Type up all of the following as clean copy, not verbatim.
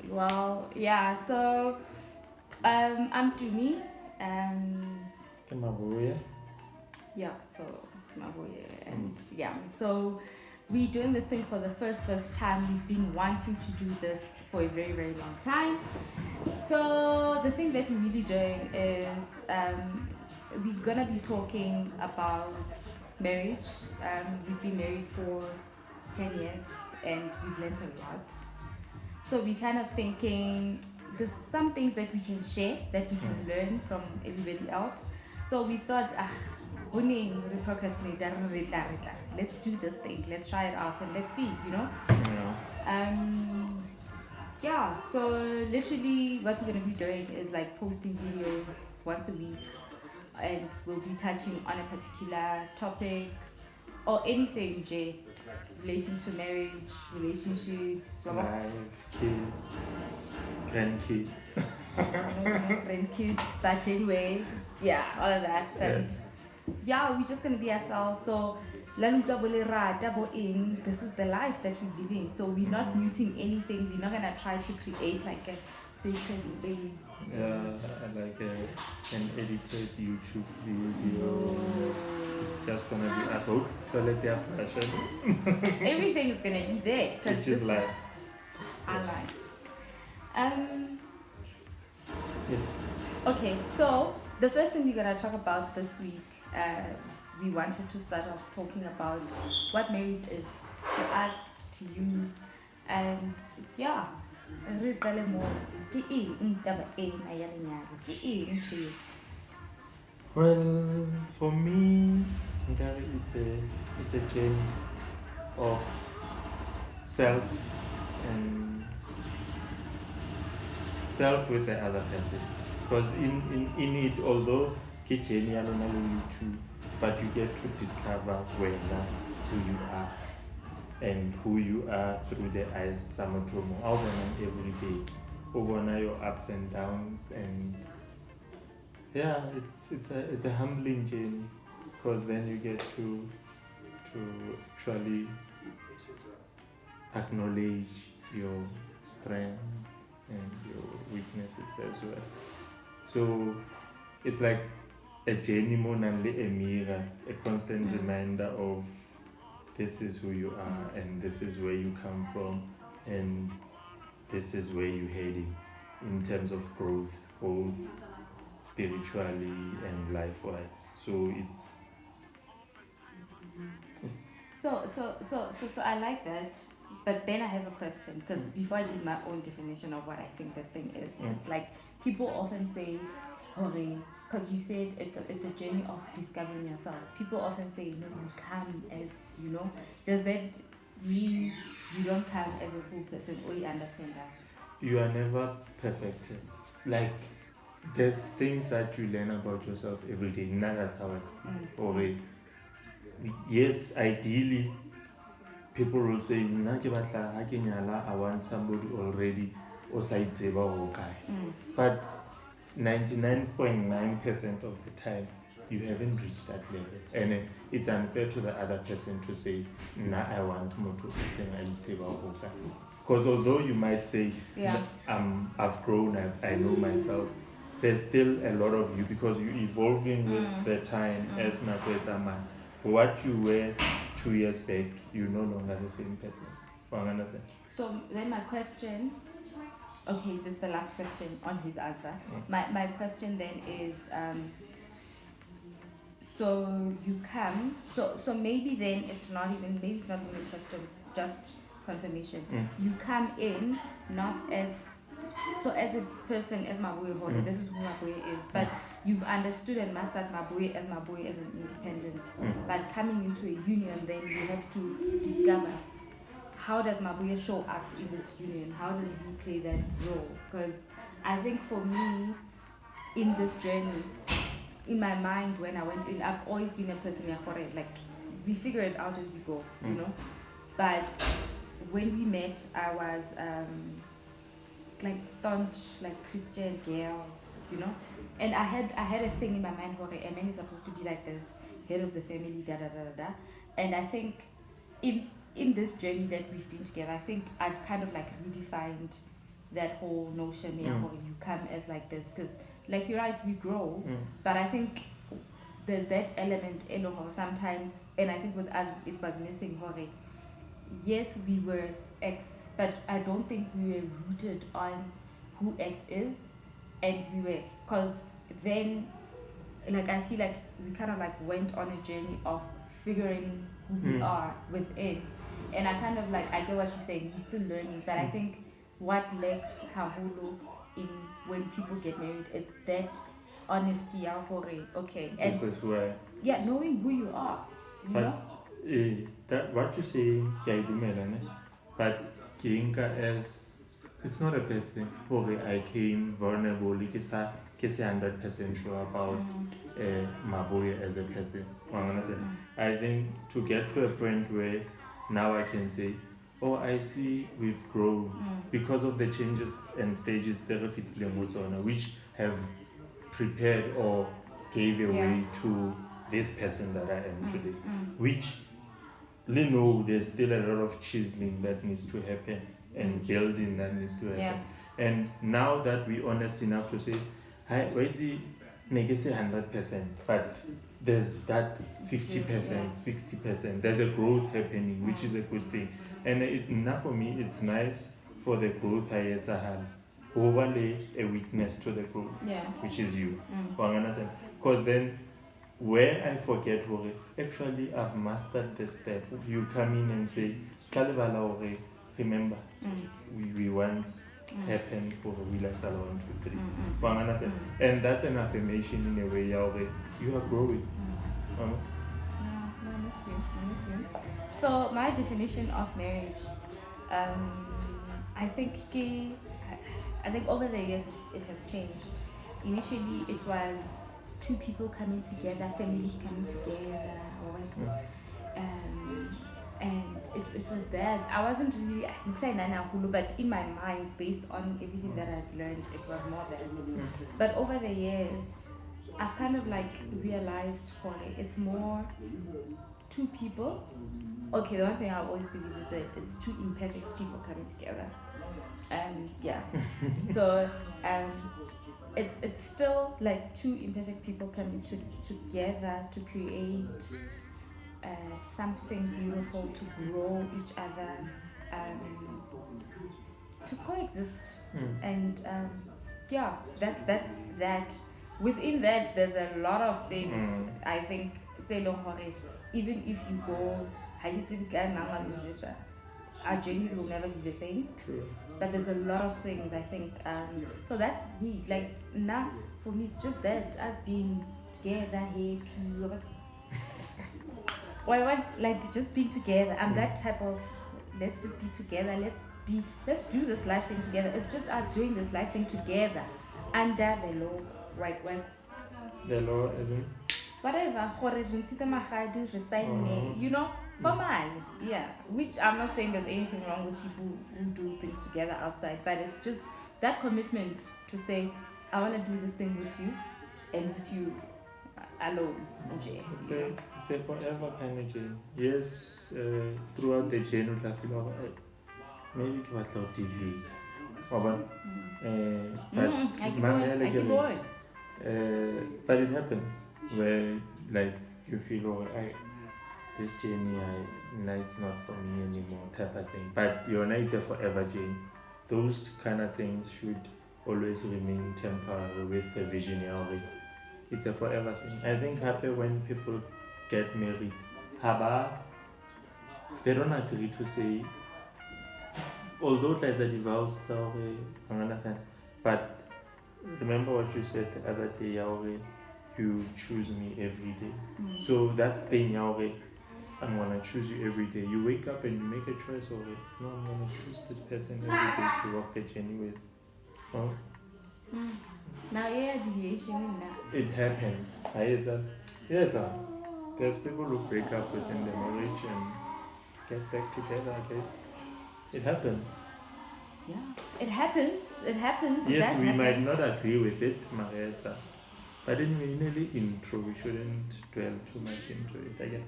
Well, yeah. So, I'm Tumi. Um, Maboe. yeah. So Maboe, and yeah. So we're doing this thing for the first time. We've been wanting to do this for a very long time. So the thing that we're really doing is we're gonna be talking about marriage. We've been married for 10 years, and we've learned a lot. So we kind of thinking there's some things that we can share, that we can learn from everybody else. So we thought, winning the procrastinator, let's do this thing, let's try it out and let's see, you know. Yeah, so literally what we're gonna be doing is like posting videos once a week, and we'll be touching on a particular topic or anything, Jay, relating to marriage, relationships, Life, kids, grandkids. no grandkids, but anyway, yeah, all of that. And yeah, we're just gonna be ourselves. So this is the life that we're living. So we're not muting anything, we're not gonna try to create like a sacred space. Like an edited YouTube video. No. It's just gonna be us. Oh, toilet their fashion. Everything is gonna be there. Which is life. Our life. Yes. Okay, so the first thing we're gonna talk about this week, we wanted to start off talking about what marriage is to us, to you, and yeah, re qale mo ke eng taba ena ya lenyalo, ke eng to you? Well, for me, it's a journey of self and self with the other person. Because in it, although it's journey you too, but you get to discover who you are and who you are through the eyes of every day. Over your ups and downs, and yeah, it's a humbling journey, because then you get to actually acknowledge your strengths and your weaknesses as well. So it's like a journey more than a mirror, a constant reminder of this is who you are, and this is where you come from, and this is where you're heading in terms of growth, both spiritually and life-wise. So So I like that, but then I have a question, because before I did my own definition of what I think this thing is, it's like people often say, because you said it's a journey of discovering yourself. People often say, no, you come as, you know. Does that mean you don't come as a full person, or you understand that? you are never perfected. Like, there's things that you learn about yourself every day. Not that's how it already. Yes, ideally, people will say, I want somebody already or but 99.9% of the time, you haven't reached that level. And it's unfair to the other person to say, I want more to because although you might say, I've grown, I know myself, there's still a lot of you, because you're evolving with the time as Nakwetama. What you were 2 years back, you're no longer the same person. So then my question, okay, this is the last question on his answer. My question then is, so you come, so maybe then it's not even a question, just confirmation. You come in not as, so as a person, as Maboe, this is who Maboe is, but you've understood and mastered Maboe as an independent. But coming into a union, then you have to discover, how does Maboe show up in this union? How does he play that role? Because I think for me, in this journey, in my mind when I went in, I've always been a person like we figure it out as we go, you know. But when we met, I was like staunch, like Christian girl, you know. And I had a thing in my mind where a man is supposed to be like this head of the family, da da da da da. And I think in this journey that we've been together, I think I've kind of like redefined that whole notion, yeah, where you come as like this, because like you're right, we grow, but I think there's that element, sometimes, and I think with us it was missing, Hore. Yes, we were X, but I don't think we were rooted on who X is, and we were, because then, like, I feel like we kind of like went on a journey of figuring who we are within, and I kind of like, I get what you're saying, we're still learning, but I think what lacks Haholo in when people get married, it's that honesty, okay, and This is where. yeah, knowing who you are, you But know. that what you say, ke a dumela, ne? But ke nka as it's not a bad thing. Okay, I came vulnerable, ke sa 100% sure about Maboe as a person. I think to get to a point where now I can say, oh, I see we've grown because of the changes and stages which have prepared or gave a way to this person that I am today, which you know there's still a lot of chiseling that needs to happen and building that needs to happen. And now that we're honest enough to say, hi, why is it make it say 100%, but there's that 50%, 60%, there's a growth happening, which is a good thing. And now for me, it's nice for the growth I had overlay a weakness to the growth, which is you. Because then where I forget, actually I've mastered the step. You come in and say, remember, we once happened for we like 1, 2, 3. And that's an affirmation in a way, you are growing. I'm with you. So my definition of marriage, I think over the years it has changed. Initially it was two people coming together, families coming together, and it was that. I wasn't really but in my mind, based on everything that I'd learned, it was more that. But over the years, I've kind of like realized, it's more two people. Okay, the one thing I always believe is that it's two imperfect people coming together. So it's still like two imperfect people coming together to create something beautiful, to grow each other, to coexist. And that's that. Within that, there's a lot of things. I think even if you go, our journeys will never be the same. True. But there's a lot of things, I think. So that's me. Like now, for me, it's just that us being together, happy. I want like just being together. I'm that type of. Let's just be together. Let's do this life thing together. It's just us doing this life thing together under the law, right? When the law isn't. Whatever, you know, for mine, which I'm not saying there's anything wrong with people who do things together outside, but it's just that commitment to say, I want to do this thing with you and with you alone. It's a forever kind of journey. Yes, throughout the journey, maybe it was not deviate. But it happens where like you feel this journey it's not for me anymore type of thing. But it's a forever journey. Those kind of things should always remain temporary with the visionary. It's a forever thing. I think happy when people get married. They don't agree to say, although there's a divorce story, but remember what you said the other day, you choose me every day. So that thing, I'm gonna choose you every day. You wake up and you make a choice of it. No, I'm gonna choose this person every day to walk the journey with. Oh? Now, deviation in that. It happens. There's people who break up within the marriage and get back together again. It happens. Yeah, it happens. Yes, we might not agree with it, Marietta. But in the intro, we shouldn't dwell too much into it again.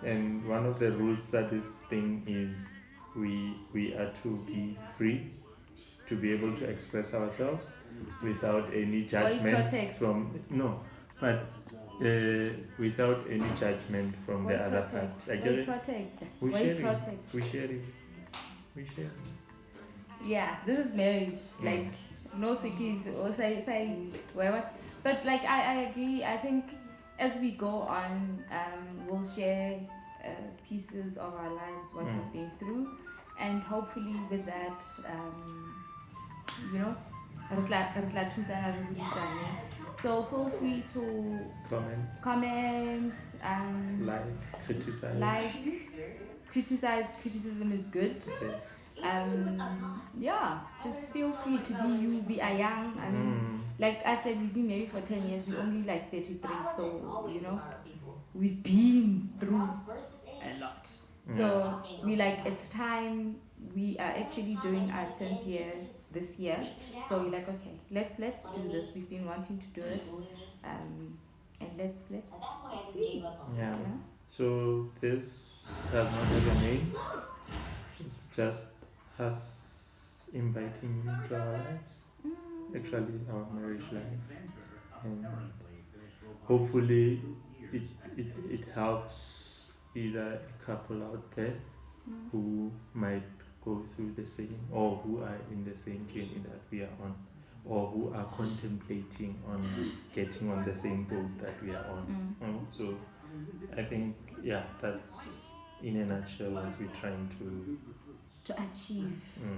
And one of the rules that this thing is we are to be free to be able to express ourselves without any judgment protect. from but without any judgment from the other part. We share. Yeah, this is marriage. Like no sickies or say whatever. But like I agree. I think as we go on, we'll share pieces of our lives, what we've been through, and hopefully with that, you know, so feel free to comment, criticize. Criticism is good. Yes. Yeah, just feel free to be you. We are young, and like I said, we've been married for 10 years. We're only like 33, so you know, we've been through a lot. So we like it's time. We are actually doing our 10th year this year, so we're like, okay, let's do this. We've been wanting to do it, and let's see. Yeah. So this does not have a name. It's just us inviting you into our lives, actually our marriage life, and hopefully it helps either a couple out there who might go through the same, or who are in the same journey that we are on, or who are contemplating on getting on the same boat that we are on. So I think that's in a nutshell what we're trying to achieve. I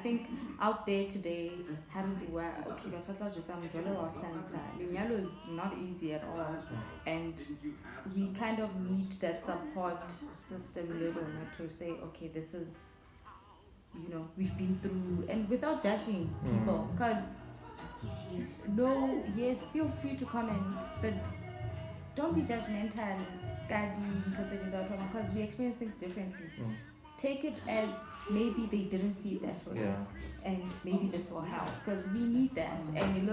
think out there today, Linyalo is not easy at all, and we kind of need that support system to say, okay, this is, you know, we've been through, and without judging people, because yes, feel free to comment, but don't be judgmental, because we experience things differently. Take it as maybe they didn't see it that way, and maybe this will help, because we need that. And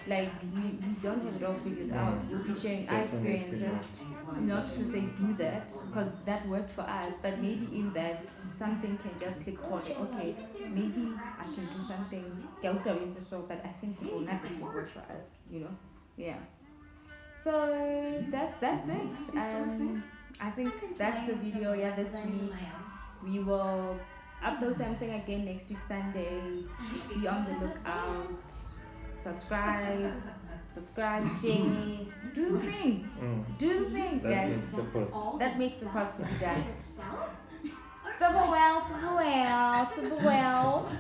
like we don't have it all figured out. We'll be sharing our experiences, not to say do that, because that worked for us, but maybe in that something can just click on it. Okay, maybe I can do something, but I think this will work for us, you know. Yeah. So that's it. I think that's the video. This week we will upload something again next week Sunday. Be on the lookout. Subscribe, share, do the things. Do the things, guys. That makes the post to be done. Super well.